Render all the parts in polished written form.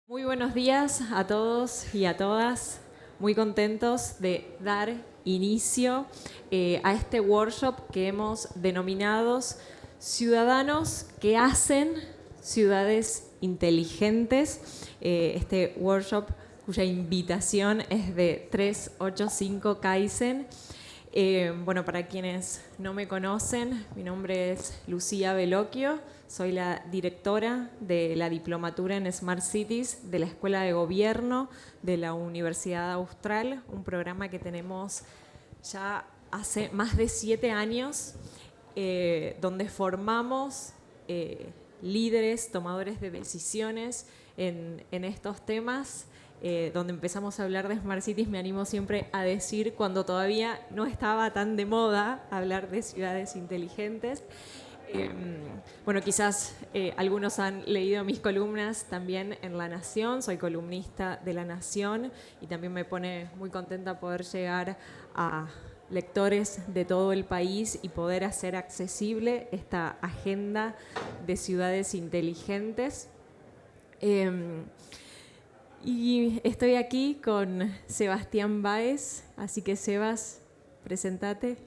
Muy buenos días a todos y a todas. Muy contentos de dar inicio a este workshop que hemos denominado Ciudadanos que hacen ciudades inteligentes. Este workshop cuya invitación es de 385 Kaizen. Bueno, para quienes no me conocen, mi nombre es Lucía Bellocchio, soy la directora de la diplomatura en Smart Cities de la Escuela de Gobierno de la Universidad Austral, un programa que tenemos ya hace más de 7 años, donde formamos líderes, tomadores de decisiones en estos temas. Donde empezamos a hablar de Smart Cities, me animo siempre a decir cuando todavía no estaba tan de moda hablar de ciudades inteligentes. Bueno, quizás algunos han leído mis columnas también en La Nación, soy columnista de La Nación y también me pone muy contenta poder llegar a lectores de todo el país y poder hacer accesible esta agenda de ciudades inteligentes. Y estoy aquí con Sebastián Báez, así que Sebas, presentate.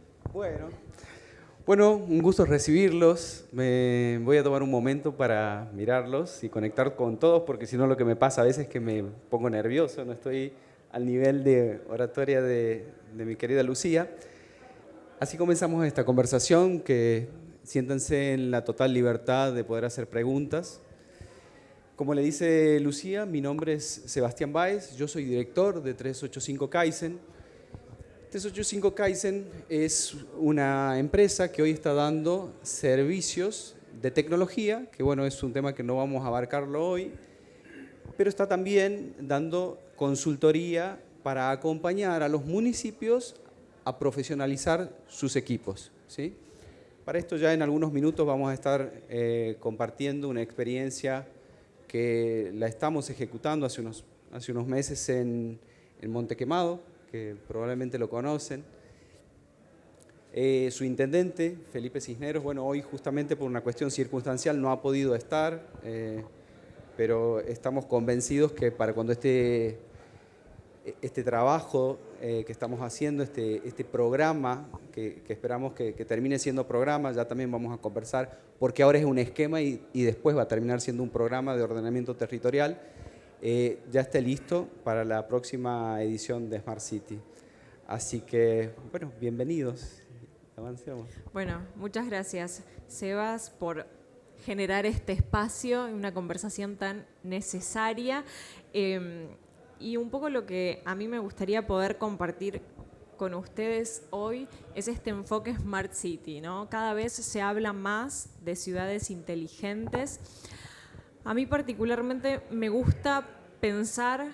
Bueno, un gusto recibirlos. Me voy a tomar un momento para mirarlos y conectar con todos, porque si no lo que me pasa a veces es que me pongo nervioso, no estoy al nivel de oratoria de mi querida Lucía. Así comenzamos esta conversación, que siéntanse en la total libertad de poder hacer preguntas. Como le dice Lucía, mi nombre es Sebastián Báez, yo soy director de 385 Kaizen. 385 Kaizen es una empresa que hoy está dando servicios de tecnología, que bueno, es un tema que no vamos a abarcarlo hoy, pero está también dando consultoría para acompañar a los municipios a profesionalizar sus equipos, ¿sí? Para esto ya en algunos minutos vamos a estar compartiendo una experiencia que la estamos ejecutando hace unos meses en Monte Quemado, que probablemente lo conocen. Su intendente, Felipe Cisneros, bueno, hoy justamente por una cuestión circunstancial no ha podido estar, pero estamos convencidos que para cuando este trabajo que estamos haciendo, este programa, que esperamos que termine siendo programa, ya también vamos a conversar, porque ahora es un esquema y después va a terminar siendo un programa de ordenamiento territorial, ya esté listo para la próxima edición de Smart City. Así que, bueno, bienvenidos. Avancemos. Bueno, muchas gracias, Sebas, por generar este espacio, una conversación tan necesaria. Y un poco lo que a mí me gustaría poder compartir con ustedes hoy es este enfoque Smart City, ¿no? Cada vez se habla más de ciudades inteligentes. A mí particularmente me gusta pensar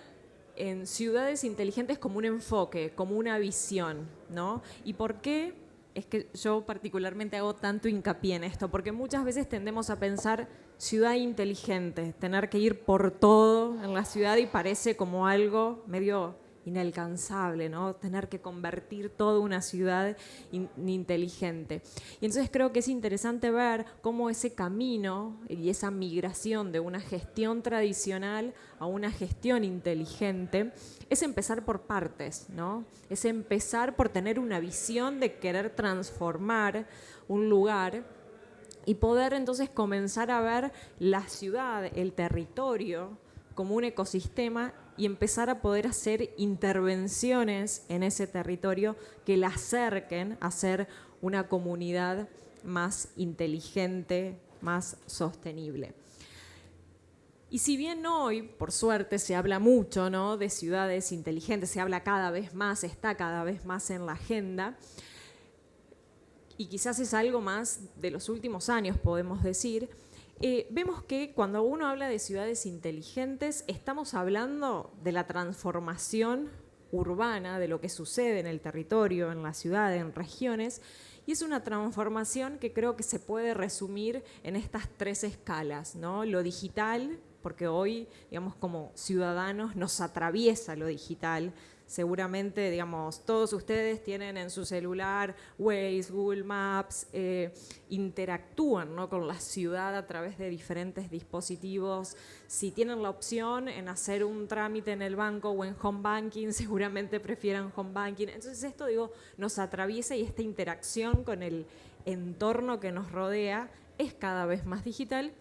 en ciudades inteligentes como un enfoque, como una visión, ¿no? ¿Y por qué es que yo particularmente hago tanto hincapié en esto? Porque muchas veces tendemos a pensar ciudad inteligente, tener que ir por todo en la ciudad y parece como algo medio inalcanzable, ¿no? Tener que convertir toda una ciudad inteligente. Y entonces creo que es interesante ver cómo ese camino y esa migración de una gestión tradicional a una gestión inteligente es empezar por partes, ¿no? Es empezar por tener una visión de querer transformar un lugar y poder entonces comenzar a ver la ciudad, el territorio, como un ecosistema y empezar a poder hacer intervenciones en ese territorio que la acerquen a ser una comunidad más inteligente, más sostenible. Y si bien hoy, por suerte, se habla mucho, ¿no?, de ciudades inteligentes, se habla cada vez más, está cada vez más en la agenda, y quizás es algo más de los últimos años, podemos decir, vemos que cuando uno habla de ciudades inteligentes, estamos hablando de la transformación urbana, de lo que sucede en el territorio, en la ciudad, en regiones, y es una transformación que creo que se puede resumir en estas 3 escalas, ¿no? Lo digital, porque hoy, digamos, como ciudadanos nos atraviesa lo digital, seguramente, digamos, todos ustedes tienen en su celular Waze, Google Maps, interactúan, ¿no?, con la ciudad a través de diferentes dispositivos. Si tienen la opción en hacer un trámite en el banco o en home banking, seguramente prefieran home banking. Entonces esto, digo, nos atraviesa, y esta interacción con el entorno que nos rodea es cada vez más digital,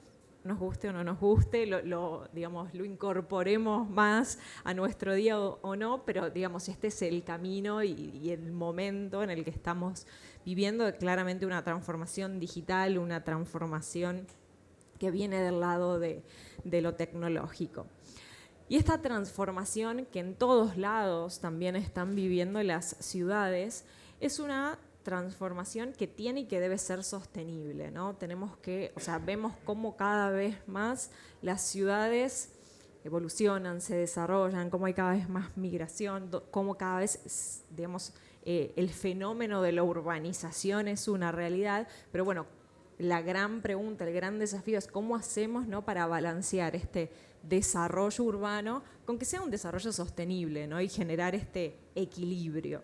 nos guste o no nos guste, digamos, lo incorporemos más a nuestro día o no, pero digamos, este es el camino y el momento en el que estamos viviendo, claramente una transformación digital, una transformación que viene del lado de lo tecnológico. Y esta transformación que en todos lados también están viviendo las ciudades es una transformación que tiene y que debe ser sostenible, ¿no? Tenemos que, o sea, vemos cómo cada vez más las ciudades evolucionan, se desarrollan, cómo hay cada vez más migración, cómo cada vez, digamos, el fenómeno de la urbanización es una realidad, pero bueno, la gran pregunta, el gran desafío es cómo hacemos, ¿no?, para balancear este desarrollo urbano con que sea un desarrollo sostenible, ¿no?, y generar este equilibrio.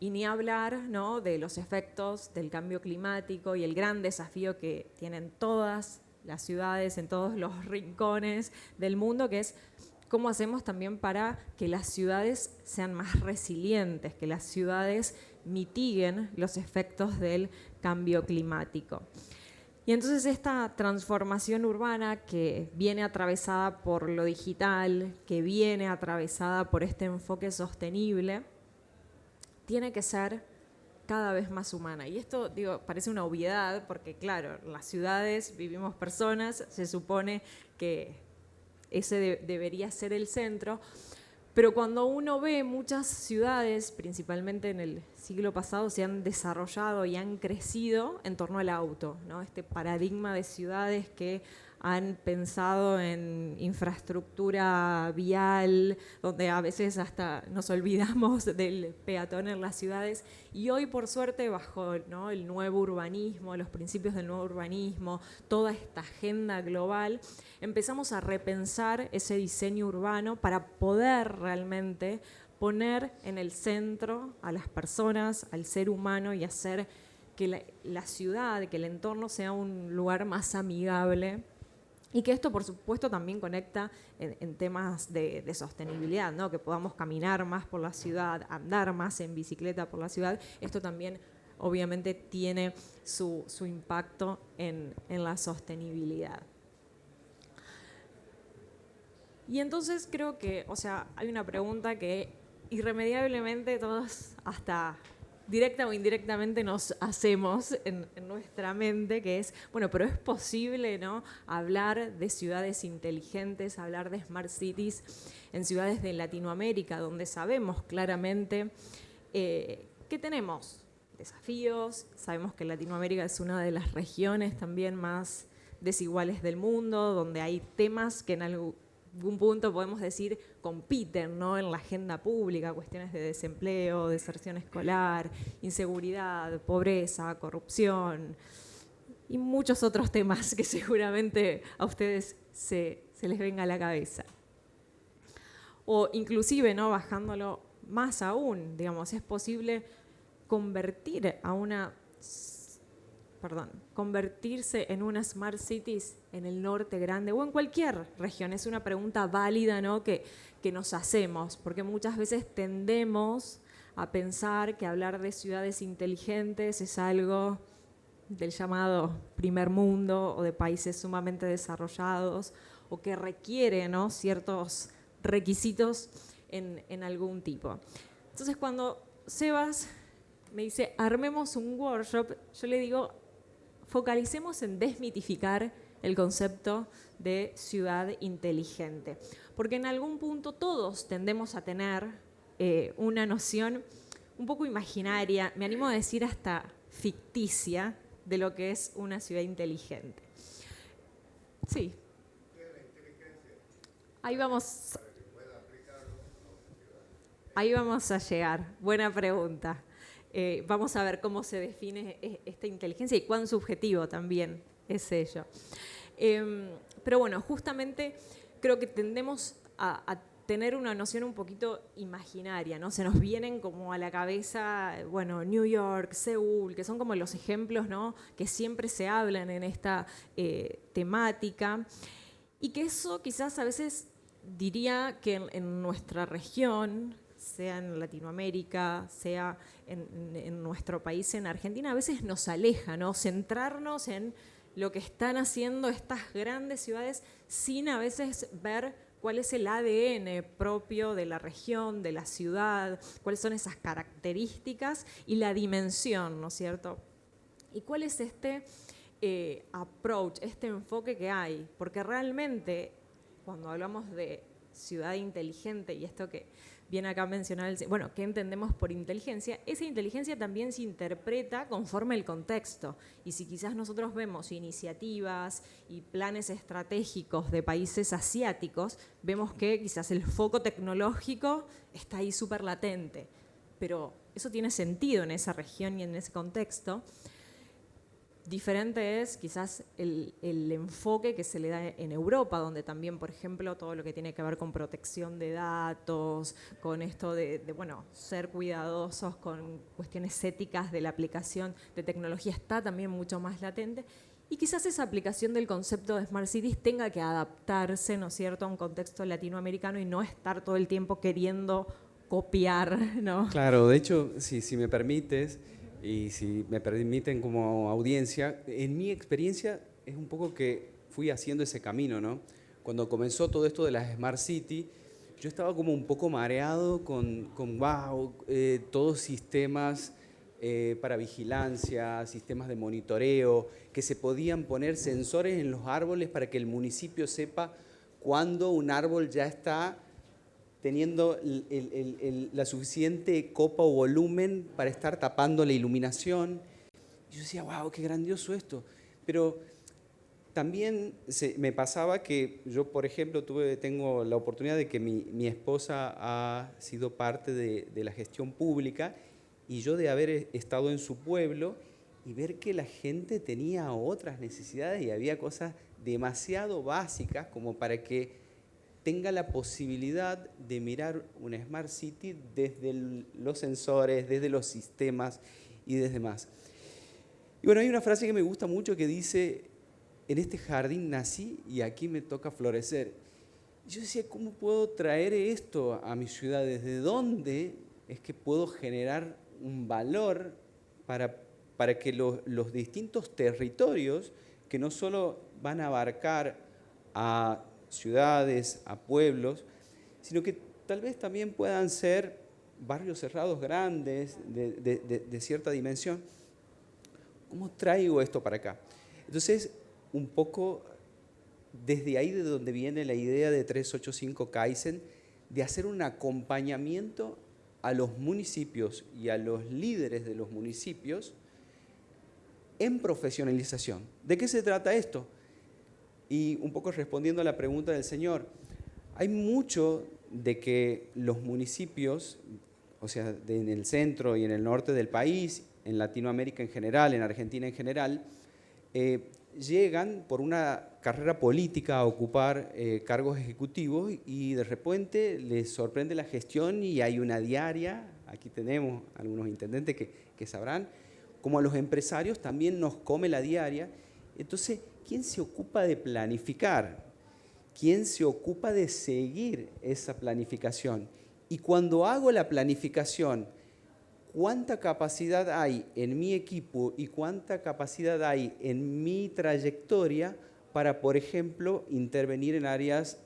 Y ni hablar, ¿no?, de los efectos del cambio climático y el gran desafío que tienen todas las ciudades en todos los rincones del mundo, que es cómo hacemos también para que las ciudades sean más resilientes, que las ciudades mitiguen los efectos del cambio climático. Y entonces esta transformación urbana que viene atravesada por lo digital, que viene atravesada por este enfoque sostenible, tiene que ser cada vez más humana. Y esto, digo, parece una obviedad porque, claro, en las ciudades vivimos personas, se supone que ese debería ser el centro, pero cuando uno ve muchas ciudades, principalmente en el siglo pasado, se han desarrollado y han crecido en torno al auto, ¿no? Este paradigma de ciudades que han pensado en infraestructura vial, donde a veces hasta nos olvidamos del peatón en las ciudades, y hoy por suerte bajo, ¿no?, el nuevo urbanismo, los principios del nuevo urbanismo, toda esta agenda global, empezamos a repensar ese diseño urbano para poder realmente poner en el centro a las personas, al ser humano, y hacer que la ciudad, que el entorno sea un lugar más amigable. Y que esto, por supuesto, también conecta en temas de sostenibilidad, ¿no?, que podamos caminar más por la ciudad, andar más en bicicleta por la ciudad. Esto también, obviamente, tiene su impacto en la sostenibilidad. Y entonces creo que, o sea, hay una pregunta que irremediablemente todos, hasta directa o indirectamente, nos hacemos en nuestra mente, que es, bueno, pero es posible, ¿no?, hablar de ciudades inteligentes, hablar de smart cities en ciudades de Latinoamérica, donde sabemos claramente que tenemos desafíos, sabemos que Latinoamérica es una de las regiones también más desiguales del mundo, donde hay temas que en algún punto podemos decir compiten, ¿no?, en la agenda pública, cuestiones de desempleo, deserción escolar, inseguridad, pobreza, corrupción y muchos otros temas que seguramente a ustedes se les venga a la cabeza. O inclusive, ¿no?, bajándolo más aún, digamos, es posible convertirse en una smart cities en el norte grande o en cualquier región. Es una pregunta válida, ¿no?, que nos hacemos, porque muchas veces tendemos a pensar que hablar de ciudades inteligentes es algo del llamado primer mundo o de países sumamente desarrollados o que requiere, ¿no?, ciertos requisitos en algún tipo. Entonces, cuando Sebas me dice, armemos un workshop, yo le digo, focalicemos en desmitificar el concepto de ciudad inteligente. Porque en algún punto todos tendemos a tener una noción un poco imaginaria, me animo a decir hasta ficticia, de lo que es una ciudad inteligente. Sí. Ahí vamos a llegar. Buena pregunta. Vamos a ver cómo se define esta inteligencia y cuán subjetivo también es ello. Pero bueno, justamente creo que tendemos a tener una noción un poquito imaginaria, ¿no? Se nos vienen como a la cabeza, bueno, New York, Seúl, que son como los ejemplos, ¿no?, que siempre se hablan en esta temática, y que eso quizás a veces diría que en nuestra región, sea en Latinoamérica, sea en nuestro país, en Argentina, a veces nos aleja, ¿no? Centrarnos en lo que están haciendo estas grandes ciudades sin a veces ver cuál es el ADN propio de la región, de la ciudad, cuáles son esas características y la dimensión, ¿no es cierto? ¿Y cuál es este approach, este enfoque que hay? Porque realmente, cuando hablamos de ciudad inteligente, y esto que viene acá a mencionar, bueno, ¿qué entendemos por inteligencia? Esa inteligencia también se interpreta conforme el contexto. Y si quizás nosotros vemos iniciativas y planes estratégicos de países asiáticos, vemos que quizás el foco tecnológico está ahí súper latente. Pero eso tiene sentido en esa región y en ese contexto. Diferente es quizás el enfoque que se le da en Europa, donde también, por ejemplo, todo lo que tiene que ver con protección de datos, con esto de bueno, ser cuidadosos con cuestiones éticas de la aplicación de tecnología está también mucho más latente. Y quizás esa aplicación del concepto de Smart Cities tenga que adaptarse, ¿no es cierto?, a un contexto latinoamericano y no estar todo el tiempo queriendo copiar, ¿no? Claro, de hecho, si me permites, y si me permiten como audiencia, en mi experiencia es un poco que fui haciendo ese camino, ¿no? Cuando comenzó todo esto de las Smart City, yo estaba como un poco mareado con wow, todos sistemas para vigilancia, sistemas de monitoreo, que se podían poner sensores en los árboles para que el municipio sepa cuándo un árbol ya está teniendo la suficiente copa o volumen para estar tapando la iluminación. Y yo decía, wow, qué grandioso esto. Pero también me pasaba que yo, por ejemplo, tengo la oportunidad de que mi esposa ha sido parte de la gestión pública y yo de haber estado en su pueblo y ver que la gente tenía otras necesidades y había cosas demasiado básicas como para que tenga la posibilidad de mirar una Smart City desde los sensores, desde los sistemas y desde más. Y bueno, hay una frase que me gusta mucho que dice, en este jardín nací y aquí me toca florecer. Y yo decía, ¿cómo puedo traer esto a mi ciudad? ¿Desde dónde es que puedo generar un valor para que los distintos territorios, que no solo van a abarcar a ciudades, a pueblos, sino que tal vez también puedan ser barrios cerrados grandes, de cierta dimensión? ¿Cómo traigo esto para acá? Entonces, un poco desde ahí de donde viene la idea de 385 Kaizen, de hacer un acompañamiento a los municipios y a los líderes de los municipios en profesionalización. ¿De qué se trata esto? Y un poco respondiendo a la pregunta del señor, hay mucho de que los municipios, o sea, en el centro y en el norte del país, en Latinoamérica en general, en Argentina en general, llegan por una carrera política a ocupar cargos ejecutivos y de repente les sorprende la gestión y hay una diaria, aquí tenemos algunos intendentes que sabrán, como a los empresarios también nos come la diaria. Entonces, ¿quién se ocupa de planificar? ¿Quién se ocupa de seguir esa planificación? Y cuando hago la planificación, ¿cuánta capacidad hay en mi equipo y cuánta capacidad hay en mi trayectoria para, por ejemplo, intervenir en áreas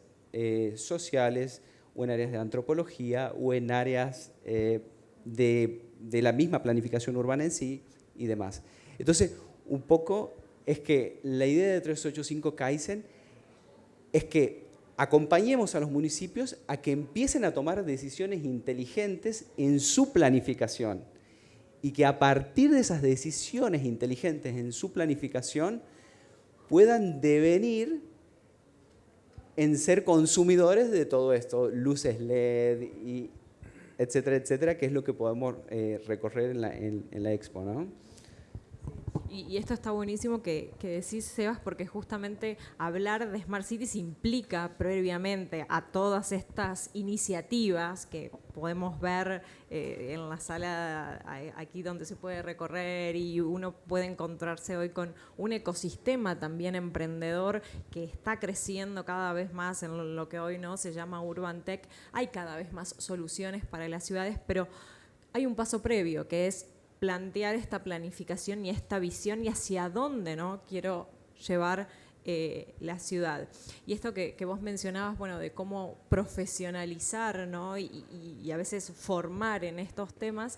sociales o en áreas de antropología o en áreas de la misma planificación urbana en sí y demás? Entonces, un poco es que la idea de 385 Kaizen es que acompañemos a los municipios a que empiecen a tomar decisiones inteligentes en su planificación y que a partir de esas decisiones inteligentes en su planificación puedan devenir en ser consumidores de todo esto, luces LED, y etcétera, etcétera, que es lo que podemos recorrer en la expo, ¿no? Y esto está buenísimo que decís, Sebas, porque justamente hablar de Smart Cities implica previamente a todas estas iniciativas que podemos ver en la sala aquí donde se puede recorrer, y uno puede encontrarse hoy con un ecosistema también emprendedor que está creciendo cada vez más en lo que hoy no se llama Urban Tech. Hay cada vez más soluciones para las ciudades, pero hay un paso previo que es plantear esta planificación y esta visión y hacia dónde, ¿no?, quiero llevar la ciudad. Y esto que vos mencionabas, bueno, de cómo profesionalizar, ¿no?, y a veces formar en estos temas,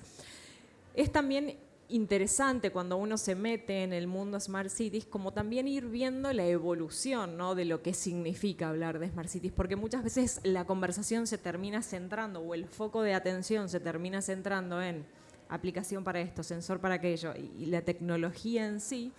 es también interesante cuando uno se mete en el mundo Smart Cities, como también ir viendo la evolución, ¿no?, de lo que significa hablar de Smart Cities, porque muchas veces la conversación se termina centrando, o el foco de atención se termina centrando en aplicación para esto, sensor para aquello, y la tecnología en sí,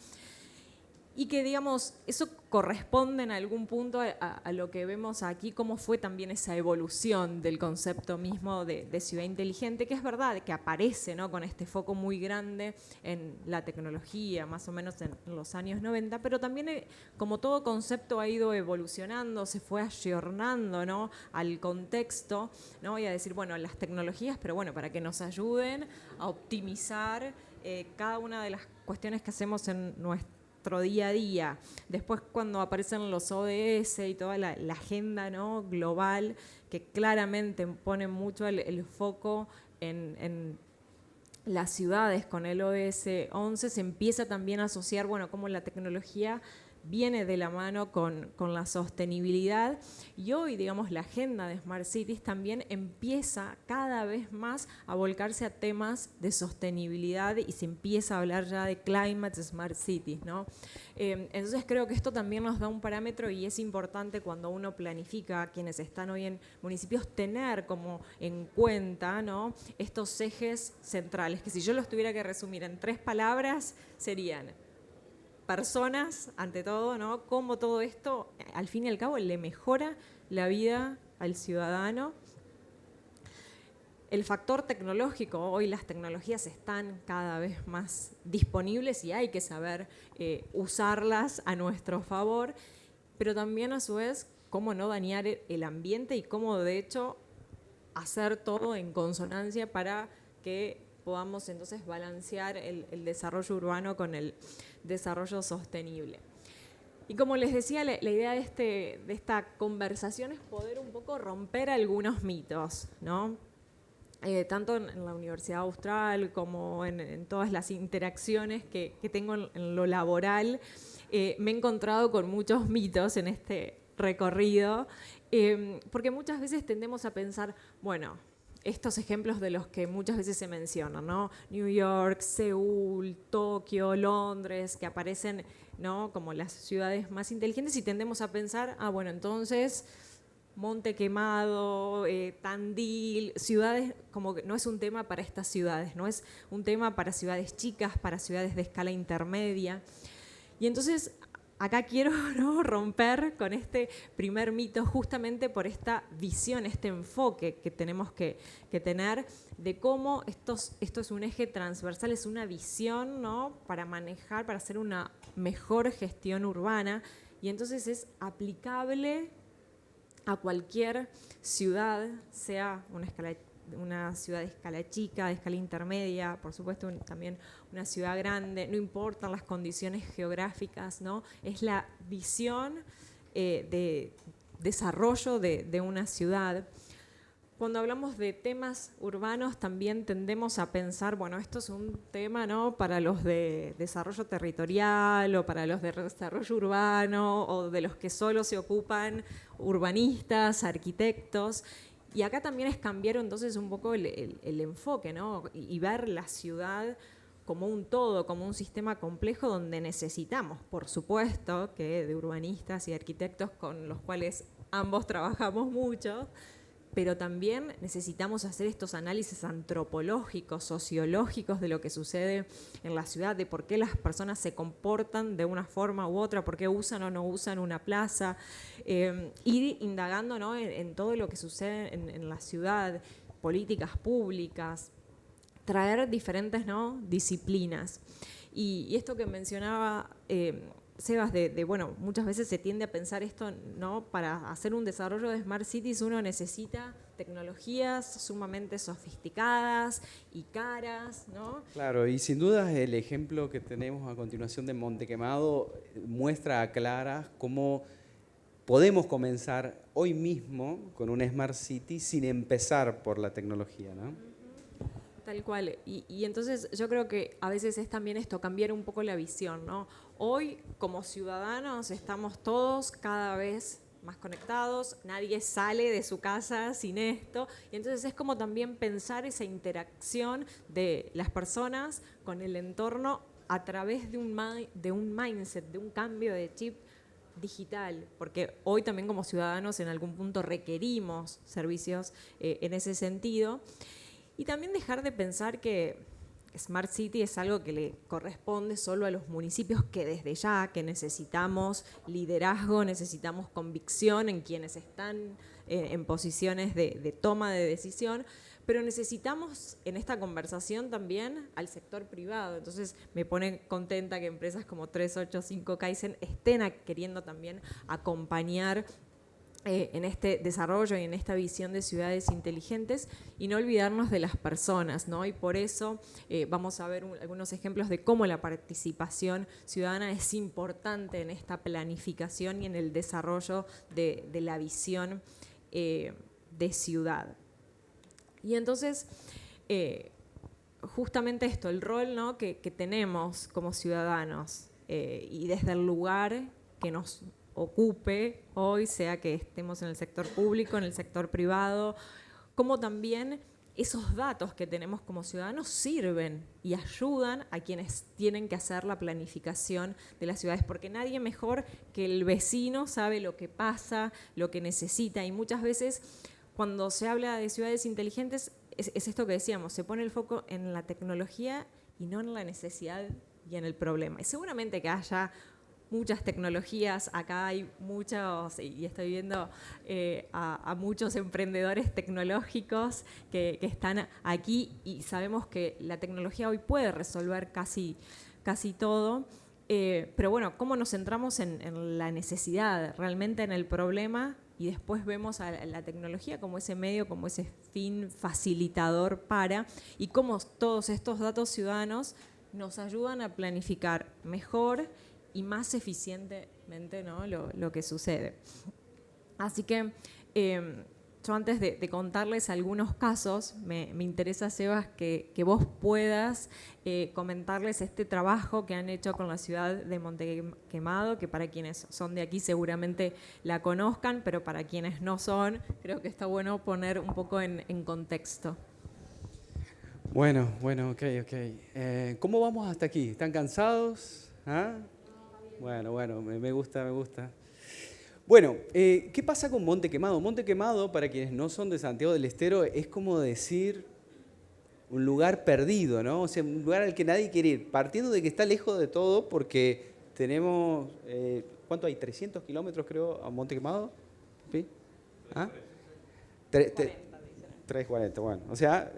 y que, digamos, eso corresponde en algún punto a lo que vemos aquí, cómo fue también esa evolución del concepto mismo de ciudad inteligente, que es verdad que aparece, ¿no?, con este foco muy grande en la tecnología, más o menos en los años 90, pero también como todo concepto ha ido evolucionando, se fue ayornando, ¿no?, al contexto, ¿no?, y a decir, bueno, las tecnologías, pero bueno, para que nos ayuden a optimizar cada una de las cuestiones que hacemos en nuestro día a día. Después, cuando aparecen los ODS y toda la agenda, ¿no?, global, que claramente pone mucho el foco en las ciudades con el ODS 11, se empieza también a asociar, bueno, cómo la tecnología viene de la mano con la sostenibilidad, y hoy, digamos, la agenda de Smart Cities también empieza cada vez más a volcarse a temas de sostenibilidad y se empieza a hablar ya de Climate Smart Cities, ¿no? Entonces creo que esto también nos da un parámetro, y es importante cuando uno planifica, quienes están hoy en municipios, tener como en cuenta, ¿no?, estos ejes centrales, que si yo los tuviera que resumir en 3 palabras serían: personas, ante todo, ¿no?, cómo todo esto, al fin y al cabo, le mejora la vida al ciudadano. El factor tecnológico, hoy las tecnologías están cada vez más disponibles y hay que saber usarlas a nuestro favor, pero también, a su vez, cómo no dañar el ambiente y cómo, de hecho, hacer todo en consonancia para que podamos entonces balancear el desarrollo urbano con el desarrollo sostenible. Y como les decía, la idea de esta conversación es poder un poco romper algunos mitos, ¿no? Tanto en la Universidad Austral como en todas las interacciones que tengo en lo laboral, me he encontrado con muchos mitos en este recorrido, porque muchas veces tendemos a pensar, bueno, estos ejemplos de los que muchas veces se mencionan, ¿no?, New York, Seúl, Tokio, Londres, que aparecen, ¿no?, como las ciudades más inteligentes, y tendemos a pensar, bueno, entonces Monte Quemado, Tandil, ciudades, como que no es un tema para estas ciudades, no es un tema para ciudades chicas, para ciudades de escala intermedia. Y entonces acá quiero, ¿no?, romper con este primer mito, justamente por esta visión, este enfoque que tenemos que tener de cómo esto es un eje transversal, es una visión, ¿no?, para manejar, para hacer una mejor gestión urbana, y entonces es aplicable a cualquier ciudad, sea una ciudad de escala chica, de escala intermedia, por supuesto también una ciudad grande, no importan las condiciones geográficas, ¿no? Es la visión de desarrollo de una ciudad. Cuando hablamos de temas urbanos también tendemos a pensar, bueno, esto es un tema, ¿no?, para los de desarrollo territorial o para los de desarrollo urbano o de los que solo se ocupan urbanistas, arquitectos. Y acá también es cambiar entonces un poco el enfoque, ¿no?, y ver la ciudad como un todo, como un sistema complejo donde necesitamos, por supuesto, que de urbanistas y arquitectos con los cuales ambos trabajamos mucho, pero también necesitamos hacer estos análisis antropológicos, sociológicos de lo que sucede en la ciudad, de por qué las personas se comportan de una forma u otra, por qué usan o no usan una plaza, ir indagando, ¿no?, en todo lo que sucede en la ciudad, políticas públicas, traer diferentes, ¿no?, disciplinas. Y esto que mencionaba Sebas, bueno, muchas veces se tiende a pensar esto, ¿no? Para hacer un desarrollo de Smart Cities uno necesita tecnologías sumamente sofisticadas y caras, ¿no? Claro, y sin duda el ejemplo que tenemos a continuación de Montequemado muestra a claras cómo podemos comenzar hoy mismo con una Smart City sin empezar por la tecnología, ¿no? Tal cual. Y entonces yo creo que a veces es también esto, cambiar un poco la visión, ¿no? Hoy, como ciudadanos, estamos todos cada vez más conectados, nadie sale de su casa sin esto, y entonces es como también pensar esa interacción de las personas con el entorno a través de un mindset, de un cambio de chip digital, porque hoy también como ciudadanos en algún punto requerimos servicios en ese sentido. Y también dejar de pensar que Smart City es algo que le corresponde solo a los municipios, que desde ya que necesitamos liderazgo, necesitamos convicción en quienes están en posiciones de toma de decisión, pero necesitamos en esta conversación también al sector privado. Entonces me pone contenta que empresas como 385 Kaizen estén queriendo también acompañar en este desarrollo y en esta visión de ciudades inteligentes y no olvidarnos de las personas, ¿no? Y por eso vamos a ver algunos ejemplos de cómo la participación ciudadana es importante en esta planificación y en el desarrollo de la visión de ciudad. Y entonces, justamente esto, el rol, ¿no? que tenemos como ciudadanos y desde el lugar que nos ocupe hoy, sea que estemos en el sector público, en el sector privado, como también esos datos que tenemos como ciudadanos sirven y ayudan a quienes tienen que hacer la planificación de las ciudades, porque nadie mejor que el vecino sabe lo que pasa, lo que necesita, y muchas veces cuando se habla de ciudades inteligentes es esto que decíamos, se pone el foco en la tecnología y no en la necesidad y en el problema. Y seguramente que haya muchas tecnologías, acá hay muchos, y estoy viendo a muchos emprendedores tecnológicos que están aquí y sabemos que la tecnología hoy puede resolver casi todo, pero bueno, ¿cómo nos centramos en la necesidad, realmente en el problema? Y después vemos a la tecnología como ese medio, como ese fin facilitador para, y cómo todos estos datos ciudadanos nos ayudan a planificar mejor y más eficientemente, ¿no? lo que sucede. Así que yo antes de contarles algunos casos, me interesa, Sebas, que vos puedas comentarles este trabajo que han hecho con la ciudad de Montequemado, que para quienes son de aquí seguramente la conozcan, pero para quienes no son, creo que está bueno poner un poco en contexto. Bueno, ok. ¿Cómo vamos hasta aquí? ¿Están cansados? ¿Ah? Bueno, me gusta. Bueno, ¿qué pasa con Montequemado? Montequemado, para quienes no son de Santiago del Estero, es como decir un lugar perdido, ¿no? O sea, un lugar al que nadie quiere ir, partiendo de que está lejos de todo, porque tenemos, ¿cuánto hay? 300 kilómetros, creo, a Montequemado. ¿Sí? ¿Ah? 340, bueno. O sea,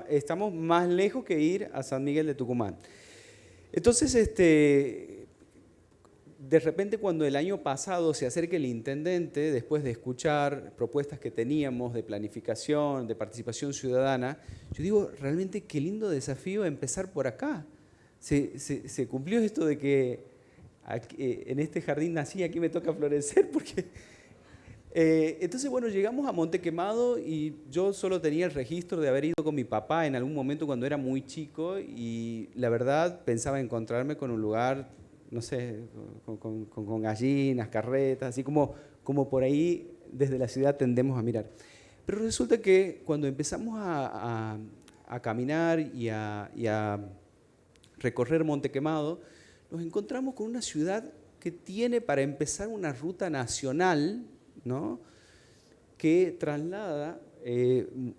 estamos más lejos que ir a San Miguel de Tucumán. Entonces, de repente cuando el año pasado se acerca el intendente, después de escuchar propuestas que teníamos de planificación, de participación ciudadana, yo digo, realmente qué lindo desafío empezar por acá. Se cumplió esto de que aquí, en este jardín nací, aquí me toca florecer, porque... entonces, bueno, llegamos a Montequemado y yo solo tenía el registro de haber ido con mi papá en algún momento cuando era muy chico y la verdad pensaba encontrarme con un lugar, no sé, con gallinas, carretas, así como por ahí desde la ciudad tendemos a mirar. Pero resulta que cuando empezamos a caminar y a recorrer Montequemado, nos encontramos con una ciudad que tiene para empezar una ruta nacional, ¿no? Que traslada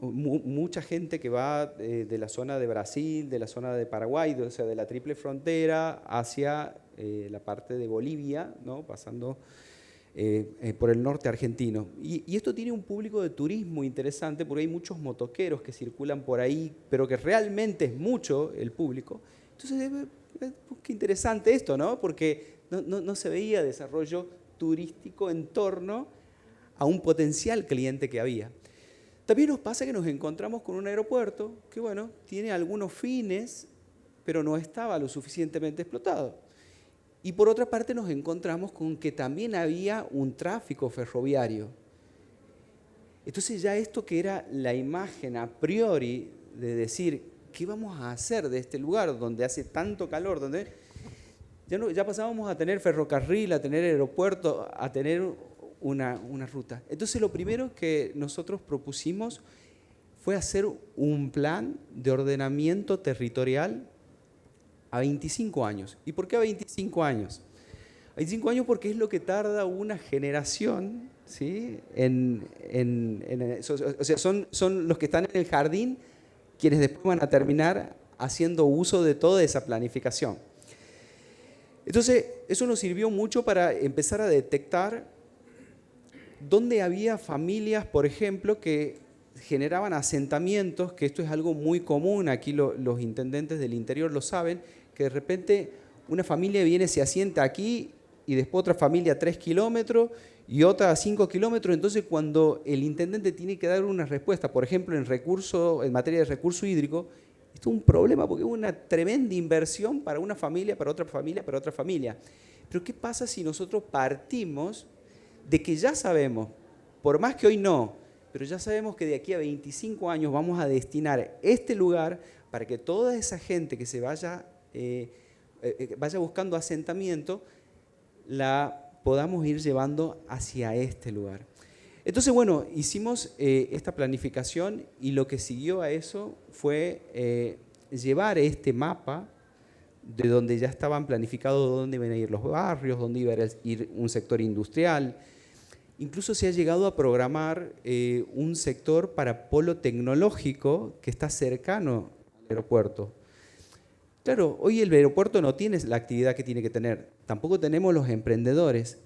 mucha gente que va de la zona de Brasil, de la zona de Paraguay, o sea, de la triple frontera hacia la parte de Bolivia, ¿no? Pasando por el norte argentino. Y esto tiene un público de turismo interesante porque hay muchos motoqueros que circulan por ahí, pero que realmente es mucho el público. Entonces qué interesante esto, ¿no? Porque no se veía desarrollo turístico en torno a un potencial cliente que había. También nos pasa que nos encontramos con un aeropuerto que, bueno, tiene algunos fines, pero no estaba lo suficientemente explotado. Y por otra parte nos encontramos con que también había un tráfico ferroviario. Entonces ya esto que era la imagen a priori de decir, ¿qué vamos a hacer de este lugar donde hace tanto calor? Donde ya pasábamos a tener ferrocarril, a tener aeropuerto, a tener una ruta. Entonces lo primero que nosotros propusimos fue hacer un plan de ordenamiento territorial a 25 años. ¿Y por qué a 25 años? A 25 años porque es lo que tarda una generación, ¿sí? O sea, son los que están en el jardín quienes después van a terminar haciendo uso de toda esa planificación. Entonces, eso nos sirvió mucho para empezar a detectar dónde había familias, por ejemplo, que generaban asentamientos, que esto es algo muy común, aquí los intendentes del interior lo saben, que de repente una familia viene, se asienta aquí y después otra familia a 3 kilómetros y otra a 5 kilómetros. Entonces, cuando el intendente tiene que dar una respuesta, por ejemplo, en materia de recurso hídrico, esto es un problema porque es una tremenda inversión para una familia, para otra familia, para otra familia. Pero ¿qué pasa si nosotros partimos de que ya sabemos, por más que hoy no, pero ya sabemos que de aquí a 25 años vamos a destinar este lugar para que toda esa gente que se vaya buscando asentamiento, la podamos ir llevando hacia este lugar? Entonces, bueno, hicimos esta planificación y lo que siguió a eso fue llevar este mapa de donde ya estaban planificados dónde iban a ir los barrios, dónde iba a ir un sector industrial. Incluso se ha llegado a programar un sector para polo tecnológico que está cercano al aeropuerto. Claro, hoy el aeropuerto no tiene la actividad que tiene que tener, tampoco tenemos los emprendedores,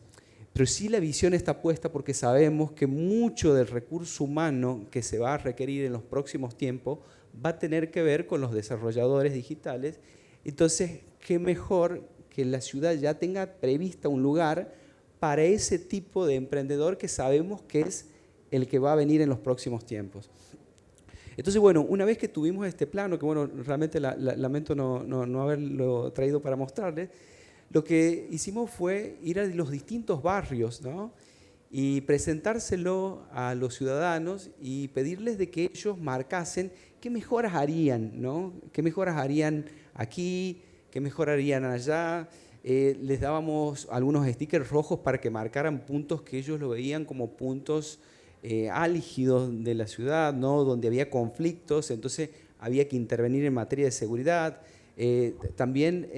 pero sí la visión está puesta porque sabemos que mucho del recurso humano que se va a requerir en los próximos tiempos va a tener que ver con los desarrolladores digitales. Entonces, qué mejor que la ciudad ya tenga prevista un lugar para ese tipo de emprendedor que sabemos que es el que va a venir en los próximos tiempos. Entonces, bueno, una vez que tuvimos este plano, que bueno, realmente lamento no haberlo traído para mostrarles, lo que hicimos fue ir a los distintos barrios, ¿no? Y presentárselo a los ciudadanos y pedirles de que ellos marcasen qué mejoras harían, ¿no? Qué mejoras harían aquí, qué mejoras harían allá. Les dábamos algunos stickers rojos para que marcaran puntos que ellos lo veían como puntos álgidos de la ciudad, ¿no? Donde había conflictos, entonces había que intervenir en materia de seguridad. También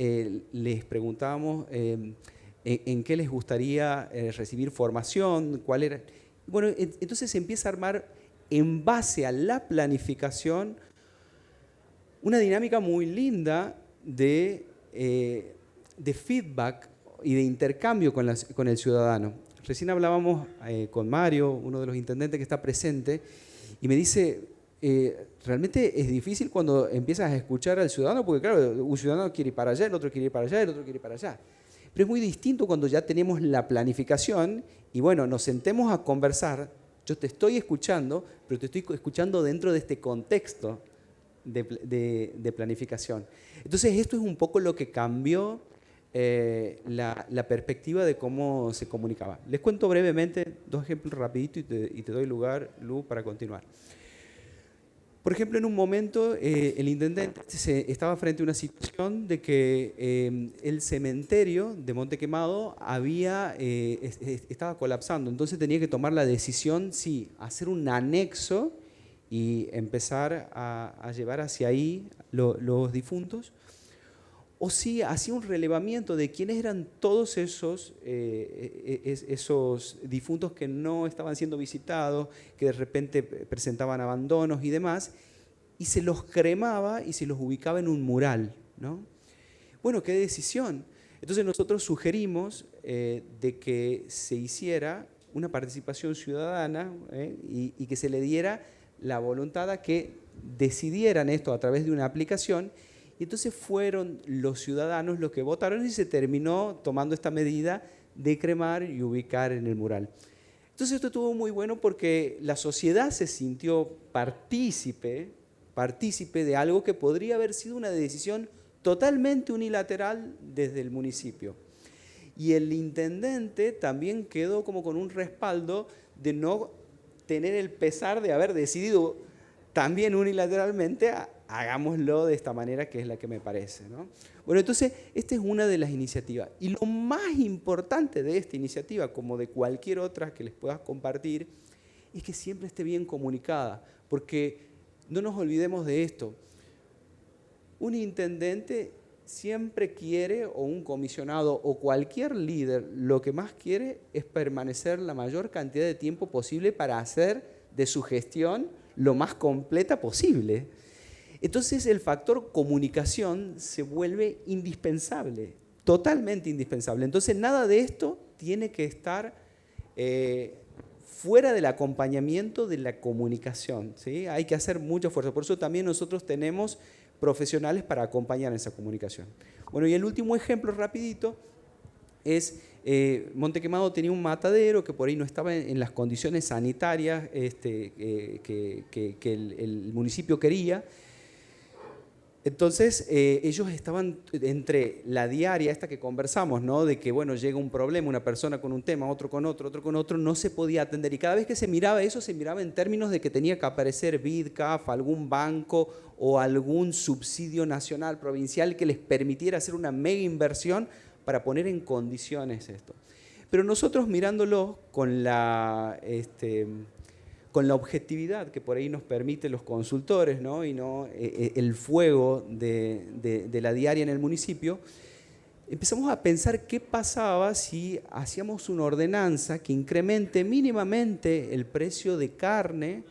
les preguntábamos en qué les gustaría recibir formación, cuál era. Bueno, entonces se empieza a armar en base a la planificación una dinámica muy linda de feedback y de intercambio con el ciudadano. Recién hablábamos con Mario, uno de los intendentes que está presente, y me dice, realmente es difícil cuando empiezas a escuchar al ciudadano, porque claro, un ciudadano quiere ir para allá, el otro quiere ir para allá, el otro quiere ir para allá. Pero es muy distinto cuando ya tenemos la planificación y bueno, nos sentemos a conversar, yo te estoy escuchando, pero te estoy escuchando dentro de este contexto de planificación. Entonces esto es un poco lo que cambió la perspectiva de cómo se comunicaba. Les cuento brevemente 2 ejemplos rapidito y te doy lugar, Lu, para continuar. Por ejemplo, en un momento el intendente estaba frente a una situación de que el cementerio de Monte Quemado estaba colapsando, entonces tenía que tomar la decisión, sí, hacer un anexo y empezar a llevar hacia ahí los difuntos, o sí hacía un relevamiento de quiénes eran todos esos difuntos que no estaban siendo visitados, que de repente presentaban abandonos y demás, y se los cremaba y se los ubicaba en un mural, ¿no? Bueno, qué decisión. Entonces nosotros sugerimos de que se hiciera una participación ciudadana y que se le diera la voluntad a que decidieran esto a través de una aplicación Y entonces fueron los ciudadanos los que votaron y se terminó tomando esta medida de cremar y ubicar en el mural. Entonces esto estuvo muy bueno porque la sociedad se sintió partícipe de algo que podría haber sido una decisión totalmente unilateral desde el municipio. Y el intendente también quedó como con un respaldo de no tener el pesar de haber decidido también unilateralmente, hagámoslo de esta manera que es la que me parece, ¿no? Bueno, entonces esta es una de las iniciativas. Y lo más importante de esta iniciativa, como de cualquier otra que les puedas compartir, es que siempre esté bien comunicada, porque no nos olvidemos de esto. Un intendente siempre quiere, o un comisionado, o cualquier líder, lo que más quiere es permanecer la mayor cantidad de tiempo posible para hacer de su gestión lo más completa posible. Entonces el factor comunicación se vuelve indispensable, totalmente indispensable. Entonces nada de esto tiene que estar fuera del acompañamiento de la comunicación, ¿sí? Hay que hacer mucho esfuerzo. Por eso también nosotros tenemos profesionales para acompañar esa comunicación. Bueno, y el último ejemplo rapidito es Monte Quemado tenía un matadero que por ahí no estaba en las condiciones sanitarias que el municipio quería. Entonces ellos estaban entre la diaria esta que conversamos, ¿no? De que bueno, llega un problema, una persona con un tema, otro con otro, no se podía atender. Y cada vez que se miraba eso, se miraba en términos de que tenía que aparecer BIDCAF, algún banco o algún subsidio nacional, provincial que les permitiera hacer una mega inversión para poner en condiciones esto. Pero nosotros mirándolo con la objetividad que por ahí nos permite los consultores, ¿no? Y no el fuego de la diaria en el municipio, empezamos a pensar qué pasaba si hacíamos una ordenanza que incremente mínimamente el precio de carne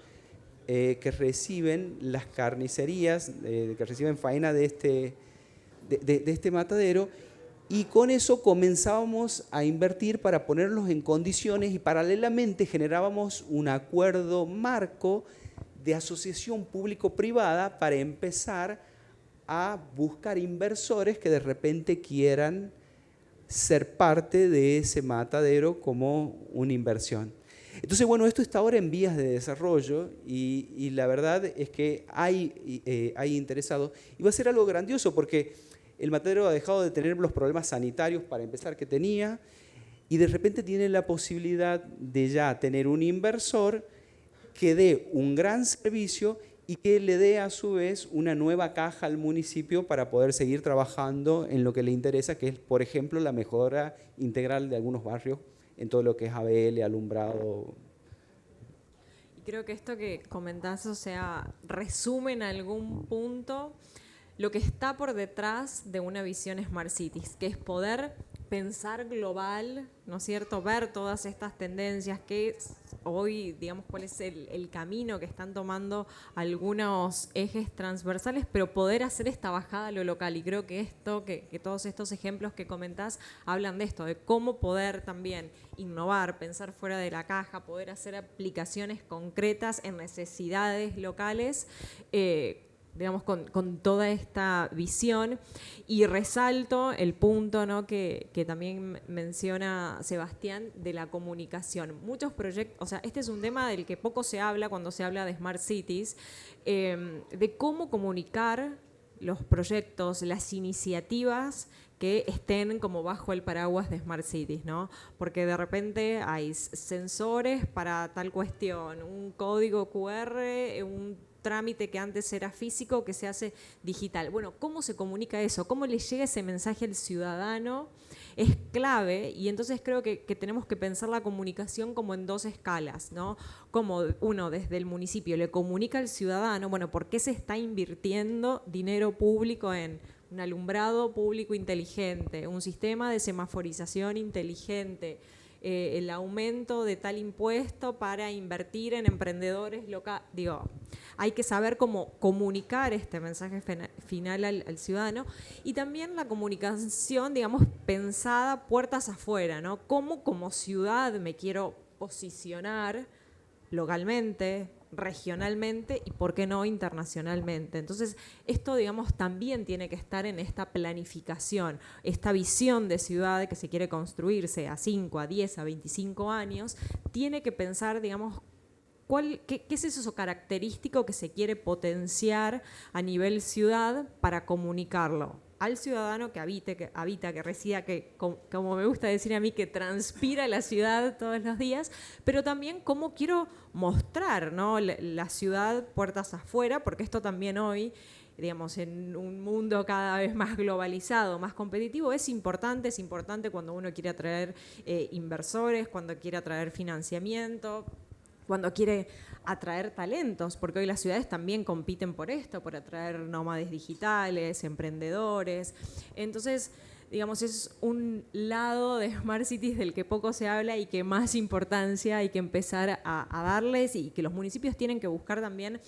que reciben las carnicerías, que reciben faena de este matadero, y con eso comenzábamos a invertir para ponerlos en condiciones y paralelamente generábamos un acuerdo marco de asociación público-privada para empezar a buscar inversores que de repente quieran ser parte de ese matadero como una inversión. Entonces, bueno, esto está ahora en vías de desarrollo y la verdad es que hay interesados y va a ser algo grandioso porque el matadero ha dejado de tener los problemas sanitarios, para empezar, que tenía, y de repente tiene la posibilidad de ya tener un inversor que dé un gran servicio y que le dé a su vez una nueva caja al municipio para poder seguir trabajando en lo que le interesa, que es, por ejemplo, la mejora integral de algunos barrios en todo lo que es ABL, alumbrado. Y creo que esto que comentás, o sea, resume en algún punto lo que está por detrás de una visión Smart Cities, que es poder pensar global, ¿no es cierto? Ver todas estas tendencias, que hoy, digamos, cuál es el camino que están tomando algunos ejes transversales, pero poder hacer esta bajada a lo local. Y creo que que todos estos ejemplos que comentás hablan de esto, de cómo poder también innovar, pensar fuera de la caja, poder hacer aplicaciones concretas en necesidades locales, digamos, con toda esta visión. Y resalto el punto, ¿no?, que también menciona Sebastián, de la comunicación. Muchos proyectos, o sea, este es un tema del que poco se habla cuando se habla de Smart Cities, de cómo comunicar los proyectos, las iniciativas que estén como bajo el paraguas de Smart Cities, ¿no? Porque de repente hay sensores para tal cuestión, un código QR, un trámite que antes era físico que se hace digital. Bueno, ¿cómo se comunica eso? ¿Cómo le llega ese mensaje al ciudadano? Es clave, y entonces creo que tenemos que pensar la comunicación como en dos escalas, ¿no? Como uno desde el municipio le comunica al ciudadano, bueno, ¿por qué se está invirtiendo dinero público en un alumbrado público inteligente, un sistema de semaforización inteligente, el aumento de tal impuesto para invertir en emprendedores locales? Digo, hay que saber cómo comunicar este mensaje final al ciudadano, y también la comunicación, digamos, pensada puertas afuera, ¿no? Cómo como ciudad me quiero posicionar localmente, regionalmente y, ¿por qué no, internacionalmente? Entonces, esto, digamos, también tiene que estar en esta planificación, esta visión de ciudad que se quiere construirse a 5, a 10, a 25 años, tiene que pensar, digamos, ¿qué es eso característico que se quiere potenciar a nivel ciudad para comunicarlo al ciudadano que habita, que resida, que, como me gusta decir a mí, que transpira la ciudad todos los días, pero también cómo quiero mostrar, ¿no?, la ciudad puertas afuera, porque esto también hoy, digamos, en un mundo cada vez más globalizado, más competitivo, es importante cuando uno quiere atraer inversores, cuando quiere atraer financiamiento, cuando quiere atraer talentos, porque hoy las ciudades también compiten por esto, por atraer nómades digitales, emprendedores. Entonces, digamos, es un lado de Smart Cities del que poco se habla y que más importancia hay que empezar a darles, y que los municipios tienen que buscar también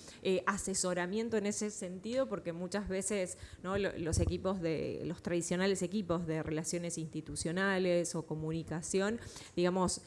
asesoramiento en ese sentido, porque muchas veces, ¿no?, los tradicionales equipos de relaciones institucionales o comunicación, digamos,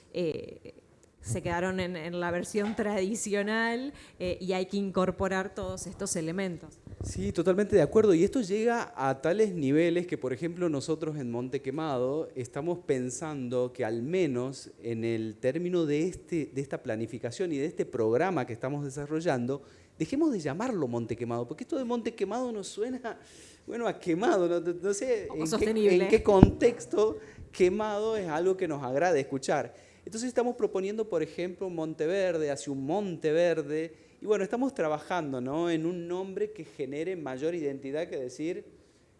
se quedaron en la versión tradicional y hay que incorporar todos estos elementos. Sí, totalmente de acuerdo. Y esto llega a tales niveles que, por ejemplo, nosotros en Monte Quemado estamos pensando que al menos en el término de esta planificación y de este programa que estamos desarrollando, dejemos de llamarlo Monte Quemado, porque esto de Monte Quemado nos suena, bueno, a quemado, no sé en qué contexto quemado es algo que nos agrade escuchar. Entonces estamos proponiendo, por ejemplo, Monteverde, hacia un Monteverde, y bueno, estamos trabajando, ¿no?, en un nombre que genere mayor identidad que decir